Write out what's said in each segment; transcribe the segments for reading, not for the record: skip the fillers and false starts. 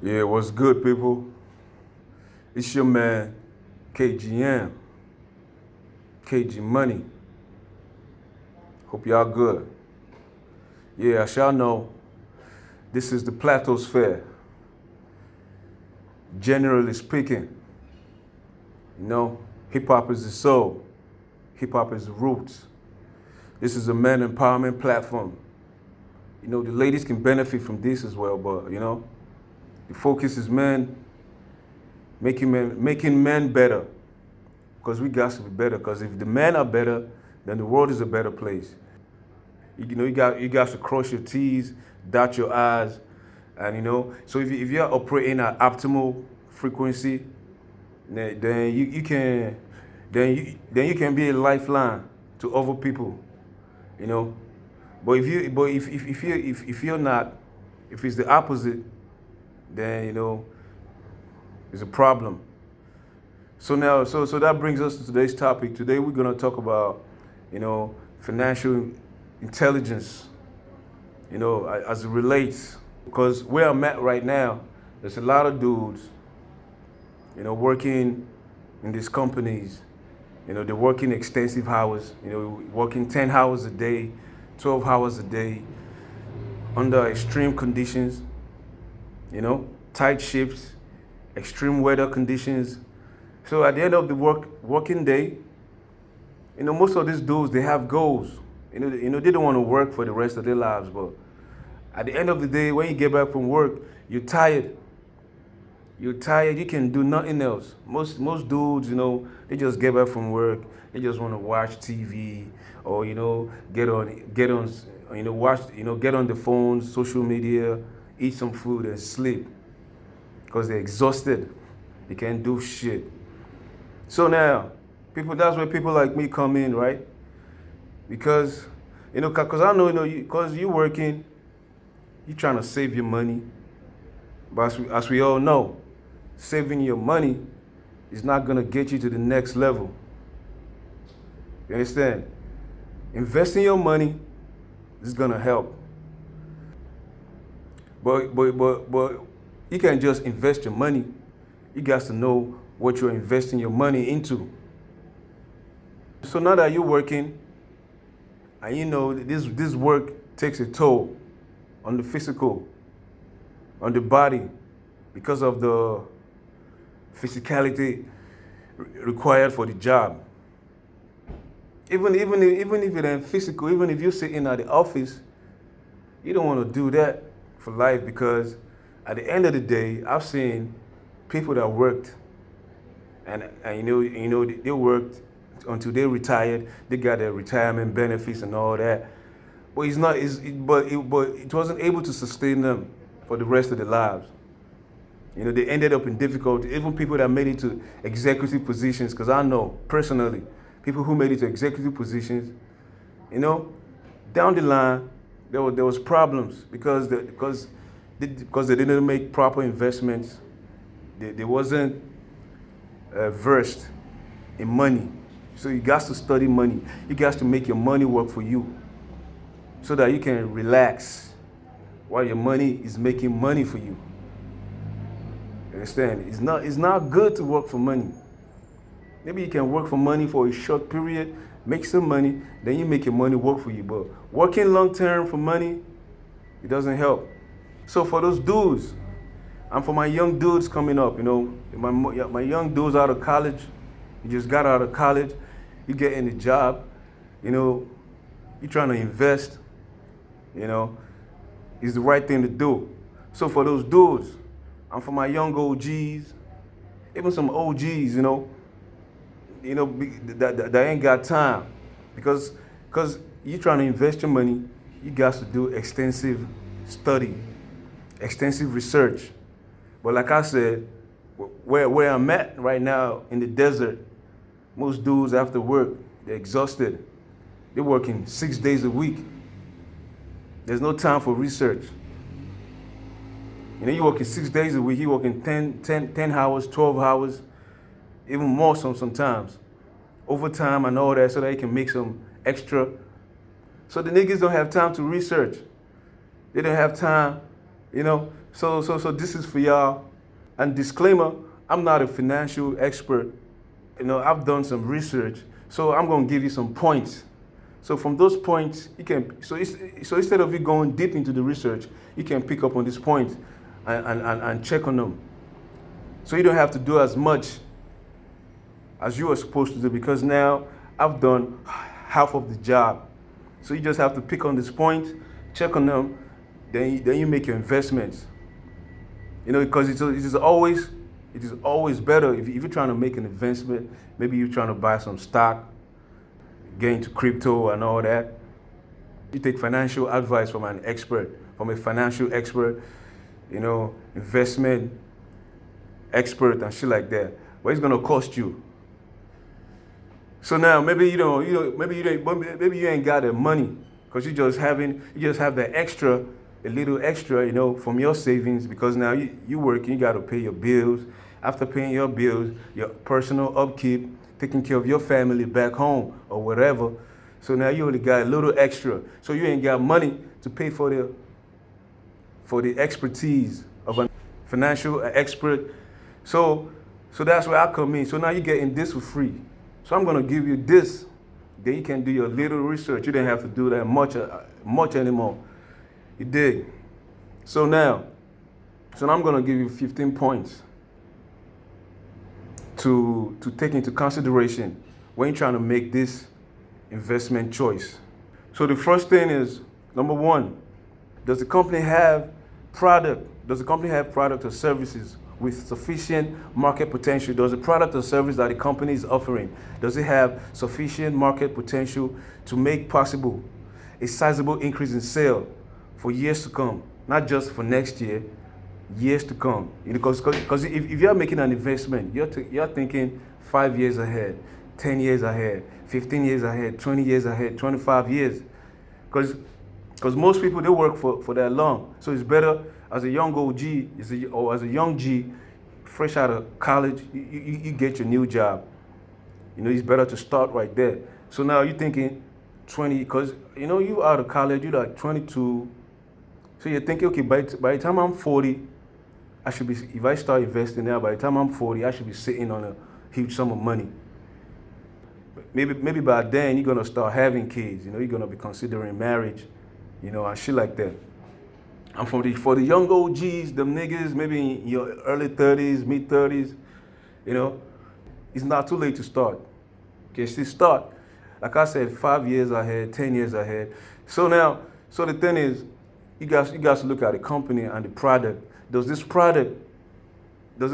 Yeah, what's good, people? It's your man, KGM, KG Money. Hope y'all good. Yeah, as y'all know, this is the PLATOSPHERE. Generally speaking, hip hop is the soul, hip hop is the roots. This is a man empowerment platform. The ladies can benefit from this as well, but the focus is making men better. Because we got to be better. Because if the men are better, then the world is a better place. You got to cross your T's, dot your I's, and So if you're operating at optimal frequency, then you can be a lifeline to other people. But if you're not, if it's the opposite, then it's a problem. So that brings us to today's topic. Today we're gonna talk about, financial intelligence, as it relates. Because where I'm at right now, there's a lot of dudes, working in these companies. They're working extensive hours, working 10 hours a day, 12 hours a day, under extreme conditions, tight shifts, extreme weather conditions. So at the end of the working day, most of these dudes, they have goals. They don't want to work for the rest of their lives, but at the end of the day, when you get back from work, you're tired. You're tired, you can do nothing else. Most dudes, they just get back from work, they just want to watch TV or, get on, get on the phone, social media, eat some food and sleep. Because they're exhausted. They can't do shit. So now, that's where people like me come in, right? Because, because I know, because you're working, you're trying to save your money. But as we all know, saving your money is not going to get you to the next level. You understand? Investing your money is going to help. But you can't just invest your money. You got to know what you're investing your money into. So now that you're working, and this work takes a toll on the physical, on the body, because of the physicality required for the job. Even if it ain't physical, even if you're sitting at the office, you don't want to do that for life, because at the end of the day, I've seen people that worked and they worked until they retired. They got their retirement benefits and all that, but it wasn't able to sustain them for the rest of their lives. They ended up in difficulty. Even people that made it to executive positions, because I know personally people who made it to executive positions, down the line there was problems because they didn't make proper investments. They wasn't versed in money. So you got to study money. You got to make your money work for you, so that you can relax while your money is making money for you. You understand? It's not good to work for money. Maybe you can work for money for a short period, make some money, then you make your money work for you. But working long term for money, it doesn't help. So for those dudes, and for my young dudes coming up, my young dudes out of college, you just got out of college, you get in a job, you're trying to invest, it's the right thing to do. So for those dudes, and for my young OGs, even some OGs, that ain't got time, because you're trying to invest your money, you got to do extensive study, extensive research. But like I said, where I'm at right now in the desert, most dudes after work, they're exhausted. They're working 6 days a week. There's no time for research. You're working 6 days a week, you're working 10 hours, 12 hours, even more sometimes. Overtime and all that, so that you can make some extra. So the niggas don't have time to research. They don't have time, So this is for y'all. And disclaimer, I'm not a financial expert. I've done some research, so I'm gonna give you some points. So from those points, you can so instead of you going deep into the research, you can pick up on these points and check on them. So you don't have to do as much as you are supposed to do, because now I've done half of the job. So you just have to pick on these points, check on them, then you make your investments. Because it is always better if you're trying to make an investment. Maybe you're trying to buy some stock, get into crypto and all that. You take financial advice from an expert, from a financial expert, investment expert and shit like that. But it's gonna cost you. So now maybe maybe you ain't got the money, because you just have the a little extra, from your savings, because now you working, you got to pay your bills. After paying your bills, your personal upkeep, taking care of your family back home or whatever. So now you only got a little extra. So you ain't got money to pay for the expertise of a financial expert. So that's where I come in. So now you're getting this for free. So I'm gonna give you this. Then you can do your little research. You didn't have to do that much anymore. You dig? So now I'm gonna give you 15 points to take into consideration when you're trying to make this investment choice. So the first thing is, number one, does the company have product? Does the company have product or services with sufficient market potential? Does the product or service that the company is offering, does it have sufficient market potential to make possible a sizable increase in sale for years to come? Not just for next year, years to come. Because if you're making an investment, you're thinking 5 years ahead, 10 years ahead, 15 years ahead, 20 years ahead, 25 years. Because most people, they work for that long. So it's better as a young OG or as a young G, fresh out of college, you get your new job. It's better to start right there. So now you're thinking 20, because you out of college, you're like 22. So you're thinking, okay, by the time I'm 40, if I start investing now, by the time I'm 40, I should be sitting on a huge sum of money. Maybe by then you're gonna start having kids. You're gonna be considering marriage, and shit like that. And for the young OGs, them niggas, maybe in your early 30s, mid 30s, it's not too late to start. Okay, still start. Like I said, 5 years ahead, 10 years ahead. So the thing is, you guys to look at the company and the product. Does it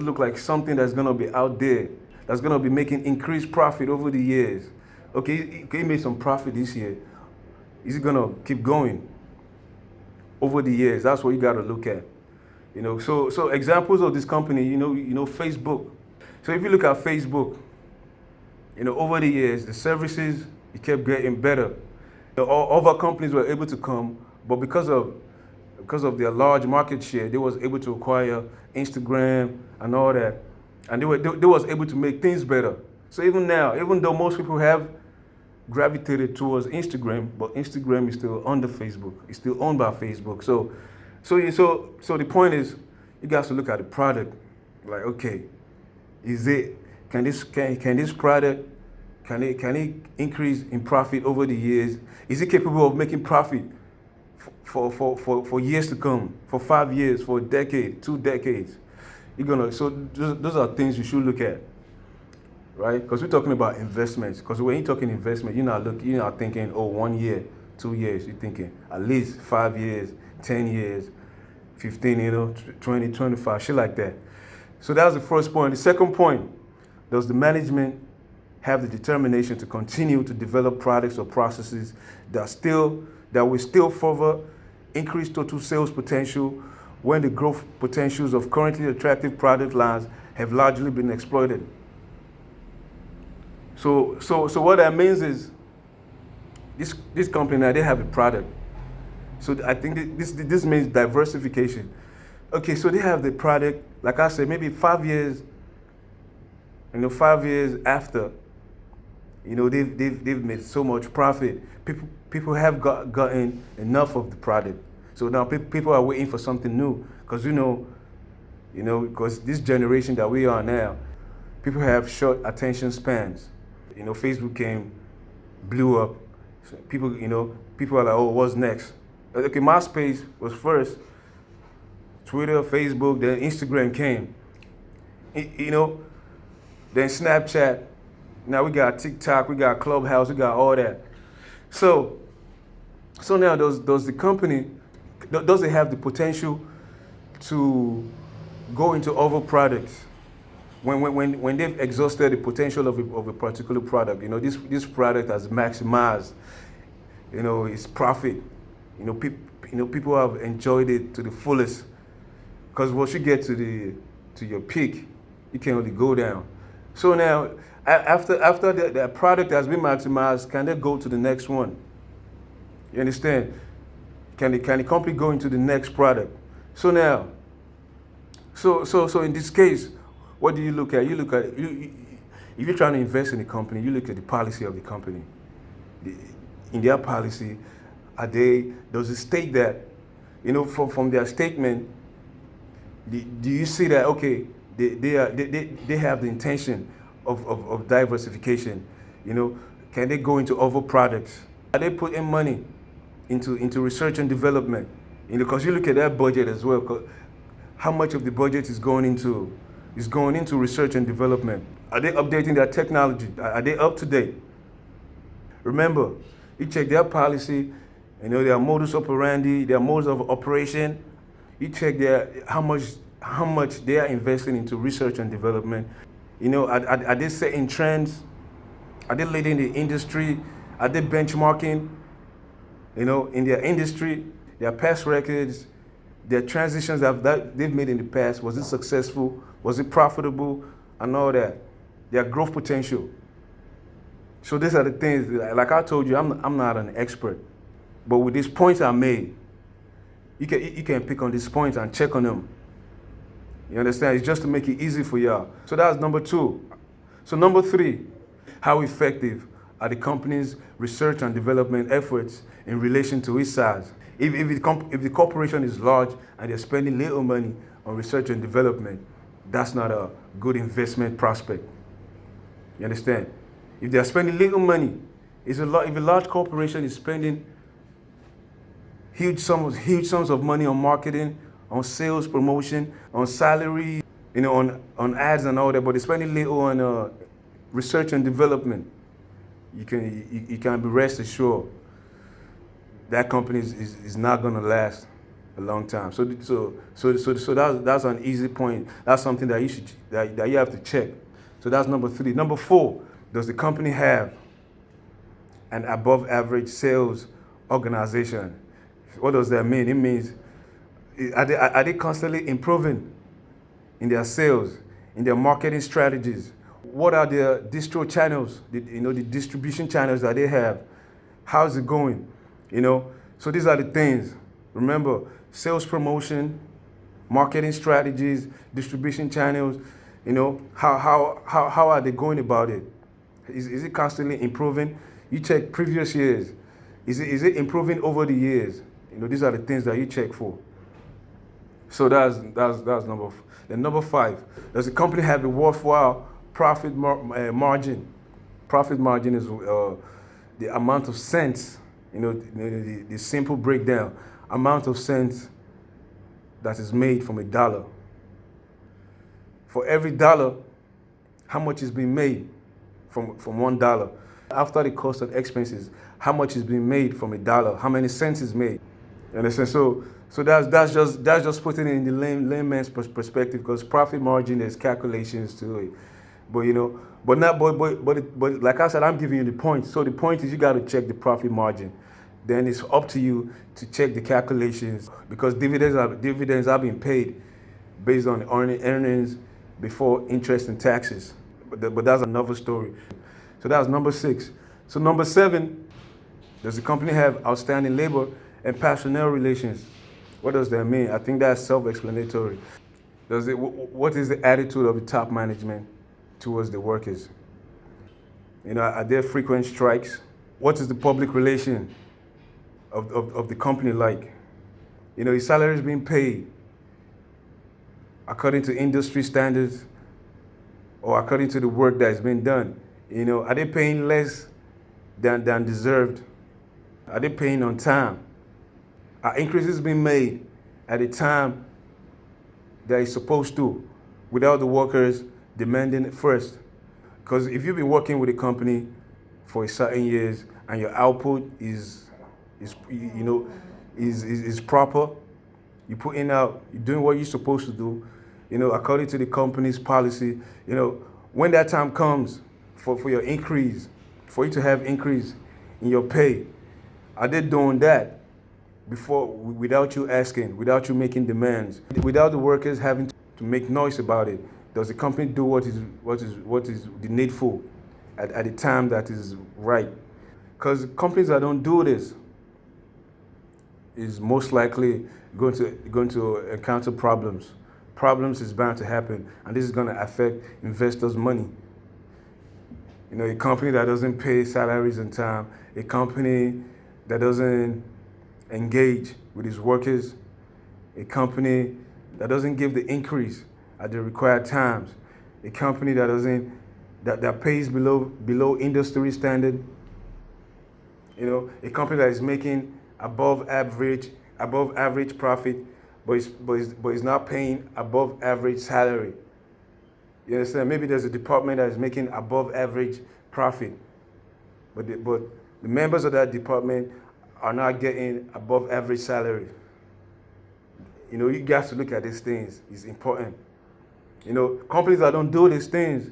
look like something that's gonna be out there, that's gonna be making increased profit over the years? Okay, he made some profit this year. Is it gonna keep going over the years? That's what you gotta look at. So examples of this company, Facebook. So if you look at Facebook, over the years, the services, it kept getting better. Other companies were able to come, but because of their large market share, they was able to acquire Instagram and all that, and they was able to make things better. So even now, even though most people have gravitated towards Instagram, but Instagram is still under Facebook. It's still owned by Facebook. So the point is, you guys to look at the product. Like, okay, can this product can it increase in profit over the years? Is it capable of making profit for years to come, for 5 years, for a decade, 2 decades? So those are things you should look at, right? Because we're talking about investments. Because when you're talking investment, you're not thinking, 1 year, 2 years. You're thinking at least 5 years, 10 years, 15, 20, 25, shit like that. So that was the first point. The second point, does the management have the determination to continue to develop products or processes that will still further increase total sales potential when the growth potentials of currently attractive product lines have largely been exploited? So what that means is, this company now, they have a product. So I think this means diversification. Okay, so they have the product, like I said, maybe 5 years, 5 years after, they've made so much profit. People have gotten enough of the product. So now people are waiting for something new, Because because this generation that we are now, people have short attention spans. Facebook came, blew up. So people are like, oh, what's next? Okay, MySpace was first. Twitter, Facebook, then Instagram came. Then Snapchat. Now we got TikTok, we got Clubhouse, we got all that. So now does the company, does it have the potential to go into other products? When they've exhausted the potential of a particular product, this product has maximized, its profit. People have enjoyed it to the fullest. Because once you get to your peak, you can only go down. So now, after the product has been maximized, can they go to the next one? You understand? Can the company go into the next product? So now, so in this case, what do you look at? You look at if you're trying to invest in a company, you look at the policy of the company. In their policy, does it state that, from their statement, do you see that, okay, they have the intention of diversification? Can they go into other products? Are they putting money into research and development? Because you look at that budget as well. How much of the budget is going into research and development? Are they updating their technology? Are they up to date? Remember, you check their policy, their modus operandi, their modes of operation. You check how much they are investing into research and development. Are they setting trends? Are they leading the industry? Are they benchmarking? In their industry, their past records, their transitions that they've made in the past, was it successful? Was it profitable? And all that. Their growth potential. So these are the things, like I told you, I'm not an expert. But with these points I made, you can pick on these points and check on them. You understand? It's just to make it easy for y'all. So that's number 2. So number 3, how effective are the company's research and development efforts in relation to its size? If the corporation is large and they're spending little money on research and development, that's not a good investment prospect. You understand? If they're spending little money, if a large corporation is spending huge sums of money on marketing, on sales, promotion, on salary, on ads and all that, but they're spending little on research and development, you can be rest assured that company is not going to last a long time. So that's an easy point. That's something that you have to check. So that's number 3. Number 4, does the company have an above average sales organization? What does that mean? It means, are they constantly improving in their sales, in their marketing strategies? What are their distro channels, the distribution channels that they have? How's it going? So these are the things. Remember, sales promotion, marketing strategies, distribution channels. How are they going about it? Is it constantly improving? You check previous years. Is it improving over the years? These are the things that you check for. So that's number 5. Does the company have a worthwhile profit margin? Profit margin is the amount of cents. The simple breakdown. Amount of cents that is made from $1. For every $1, how much is being made from $1? After the cost and expenses, how much is being made from $1? How many cents is made? You understand? So that's just putting it in the layman's perspective, because profit margin, there's calculations to it. But like I said, I'm giving you the point. So the point is, you got to check the profit margin. Then it's up to you to check the calculations, because dividends are being paid based on earnings before interest and taxes. But that's another story. So that's number 6. So number 7, does the company have outstanding labor and personnel relations? What does that mean? I think that's self-explanatory. What is the attitude of the top management towards the workers? Are there frequent strikes? What is the public relation of the company like? His salary is being paid. according to industry standards or according to the work that has been done? Are they paying less than deserved? Are they paying on time? Are increases being made at a time that is supposed to, without the workers demanding it first? Because if you've been working with a company for a certain years and your output is proper, you're putting out, you're doing what you're supposed to do, according to the company's policy, when that time comes for your increase, for you to have increase in your pay, are they doing that without you asking, without you making demands, without the workers having to make noise about it? Does the company do what is the needful at the time that is right? Because companies that don't do this is most likely going to encounter problems. Problems is bound to happen, and this is going to affect investors' money. A company that doesn't pay salaries on time, a company that doesn't engage with its workers, a company that doesn't give the increase at the required times, a company that pays below industry standard, a company that is making above average profit, but is not paying above average salary. You understand? Maybe there's a department that is making above average profit, but the members of that department are not getting above average salary. You guys to look at these things. It's important. Companies that don't do these things,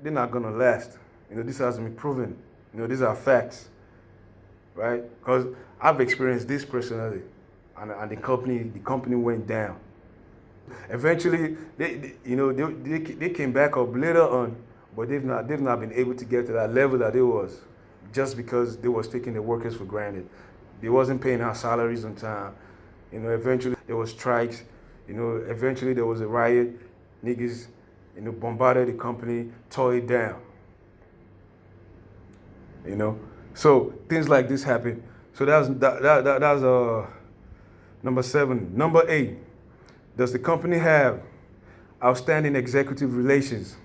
they're not gonna last. This has been proven. These are facts, right? Because I've experienced this personally, and the company went down. Eventually, they came back up later on, but they've not been able to get to that level that it was, just because they was taking the workers for granted. They wasn't paying our salaries on time. Eventually there was strikes. Eventually there was a riot. Niggas, bombarded the company, tore it down. So things like this happen. So that's number 7. Number 8. Does the company have outstanding executive relations?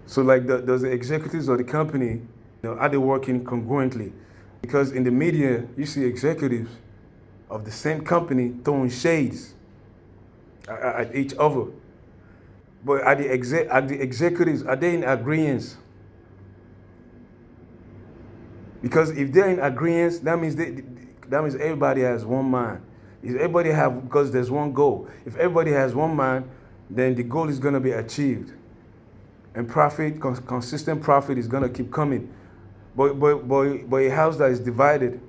So does the executives of the company, are they working congruently? Because in the media, you see executives of the same company throwing shades at each other. But are the executives, are they in agreement? Because if they're in agreement, that means everybody has one mind. Because there's one goal. If everybody has one mind, then the goal is going to be achieved. And consistent profit is going to keep coming. But a house that is divided,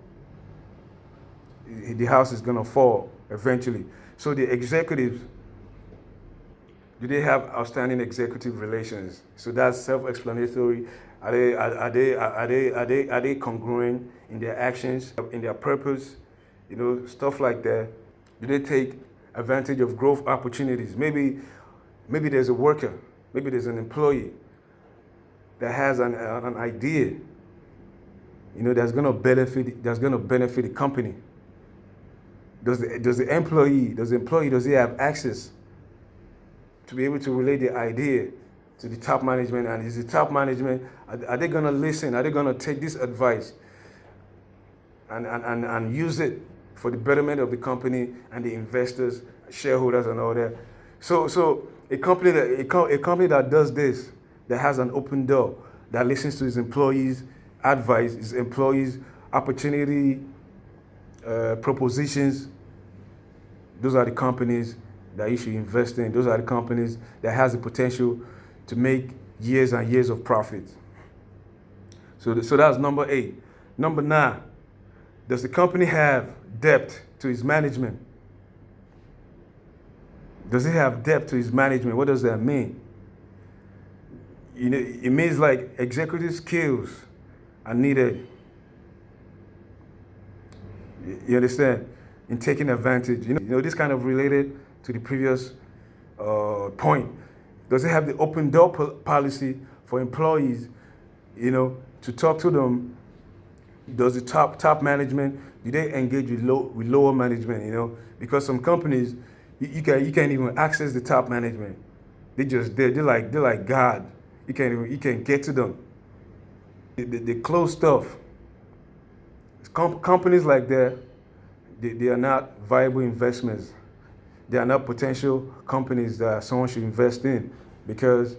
the house is going to fall eventually. So the executives, do they have outstanding executive relations? So that's self-explanatory. Are they congruent in their actions, in their purpose? Stuff like that. Do they take advantage of growth opportunities? Maybe there's a worker, maybe there's an employee that has an idea, that's gonna benefit the company. Does the employee have access to be able to relay the idea to the top management? And is the top management, are they gonna listen? Are they gonna take this advice and use it for the betterment of the company and the investors, shareholders, and all that? So a company that does this, that has an open door, that listens to his employees' advice, his employees' opportunity propositions, those are the companies that you should invest in. Those are the companies that has the potential to make years and years of profit. So that's number 8. Number 9, does the company have debt to its management? Does it have debt to its management? What does that mean? It means like executive skills are needed. You understand? In taking advantage. This kind of related to the previous point. Does it have the open door policy for employees, to talk to them? Does the top management, do they engage with lower management, Because some companies, You can't even access the top management. They're like God. You can't get to them. They close stuff. Companies like that, they are not viable investments. They are not potential companies that someone should invest in because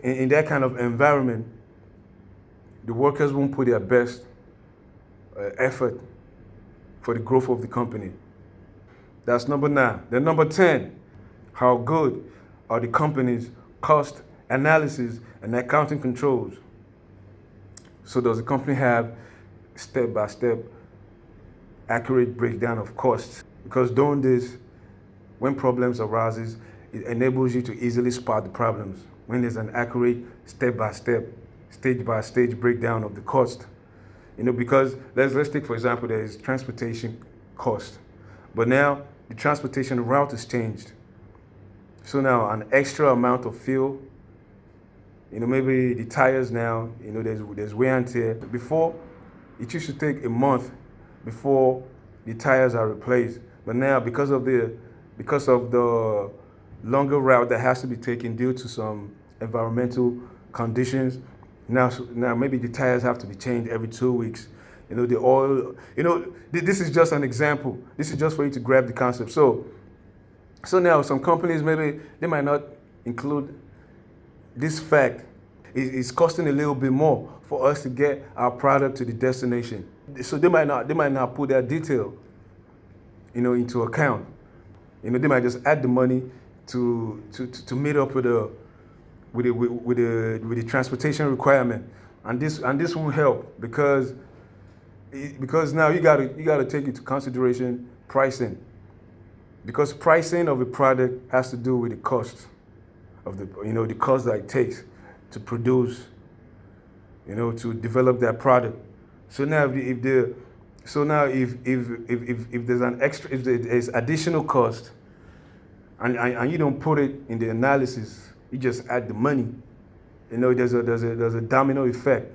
in that kind of environment, the workers won't put their best effort for the growth of the company. That's number 9. Then number 10, how good are the company's cost analysis and accounting controls? So does the company have step-by-step accurate breakdown of costs? Because doing this, when problems arises, it enables you to easily spot the problems when there's an accurate step-by-step, stage-by-stage breakdown of the cost. Because let's take, for example, there is transportation cost. But now the transportation route has changed. So now an extra amount of fuel, maybe the tires now, there's wear and tear. Before, it used to take a month before the tires are replaced. But now because of the longer route that has to be taken due to some environmental conditions, now maybe the tires have to be changed every 2 weeks. The oil, this is just an example. This is just for you to grab the concept. So now some companies, maybe they might not include this fact. It's costing a little bit more for us to get our product to the destination. So they might not put that detail, into account. They might just add the money to meet up with the transportation requirement, and this won't help because now you gotta take into consideration pricing, because pricing of a product has to do with the cost of the cost that it takes to produce, to develop that product. So now if there's additional cost and you don't put it in the analysis, you just add the money. There's a domino effect.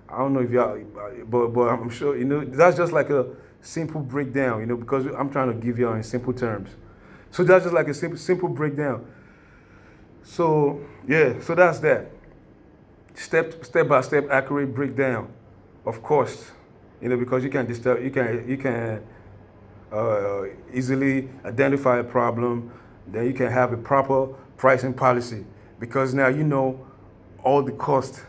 I don't know if y'all, but I'm sure that's just like a simple breakdown. Because I'm trying to give y'all in simple terms. So that's just like a simple breakdown. So yeah, so that's that. Step by step accurate breakdown of costs. Because you can easily identify a problem. Then you can have a proper pricing policy, because now all the costs